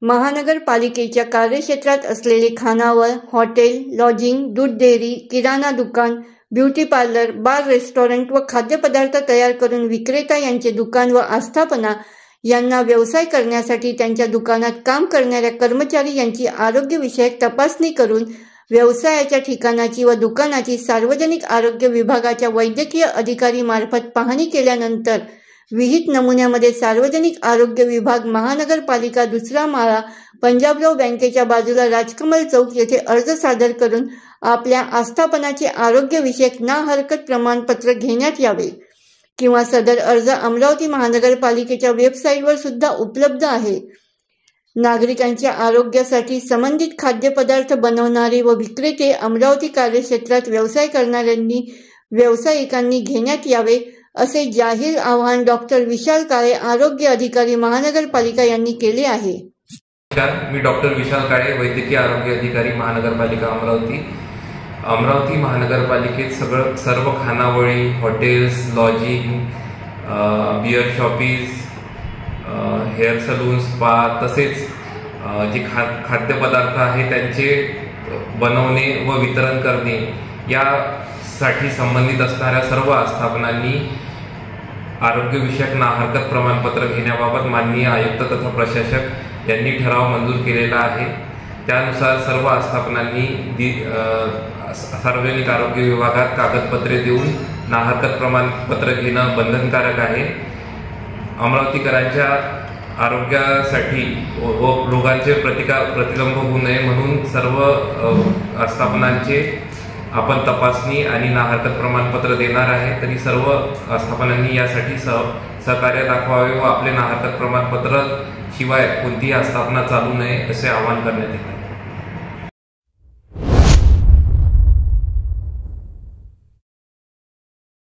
महानगरपालिकेच्या कार्यक्षेत्रात असलेले खानावळ, हॉटेल, लॉजिंग, दूध डेअरी, किराणा दुकान, ब्युटी पार्लर, बार, रेस्टॉरंट व खाद्यपदार्थ तयार करून विक्रेता यांचे दुकान व आस्थापना यांना व्यवसाय करण्यासाठी त्यांच्या दुकानात काम करणाऱ्या कर्मचारी यांची आरोग्यविषयक तपासणी करून व्यवसायाच्या ठिकाणाची व दुकानाची सार्वजनिक आरोग्य विभागाच्या वैद्यकीय अधिकारी मार्फत पाहणी केल्यानंतर विहित नमुन्यामध्ये सार्वजनिक आरोग्य विभाग, महानगरपालिका, दुसरा माळा, पंजाबराव बँकेच्या बाजूला राजकमल चौक येथे अर्ज सादर करून आपल्या आस्थापनाचे आरोग्यविषयक ना हरकत प्रमाणपत्र घेण्यात यावे किंवा सदर अर्ज अमरावती महानगरपालिकेच्या वेबसाईटवर सुद्धा उपलब्ध आहे. नागरिकांच्या आरोग्यासाठी संबंधित खाद्यपदार्थ बनवणारे व विक्रेते, अमरावती कार्यक्षेत्रात व्यवसाय करणाऱ्यांनी व्यावसायिकांनी घेण्यात यावे असे जाहीर आवाहन डॉक्टर विशाल काळे, आरोग्य अधिकारी, महानगरपालिका यांनी केले आहे. मी डॉक्टर विशाल काळे, वैद्यकीय आरोग्य अधिकारी, महानगरपालिका अमरावती महानगरपालिकेत सर्व खानावळी, hotels, lodging, beer shoppes, hair salon, spa तसेच जे खाद्यपदार्थ आहे त्यांचे बनवणे व वितरण करणे यासाठी संबंधित असणाऱ्या सर्व आस्थापनांनी आरोग्यविषयक ना हरकत प्रमाणपत्र घेण्याबाबत माननीय आयुक्त तथा प्रशासक यांनी ठराव मंजूर केलेला आहे. त्यानुसार सर्व आस्थापनांनी सार्वजनिक आरोग्य विभागात कागदपत्रे देऊन ना हरकत प्रमाणपत्र घेणं बंधनकारक आहे. अमरावतीकरांच्या आरोग्यासाठी व रोगांचे प्रतिलंब होऊ नये म्हणून सर्व आस्थापनांचे आपण तपासणी आणि ना हरकत प्रमाणपत्र देणार आहे. तरी सर्व आस्थापनांनी यासाठी सहकार्य दाखवावे व आपले ना हरकत प्रमाणपत्र शिवाय कोणतीही आस्थापना चालू नये असे आवाहन करण्यात येते.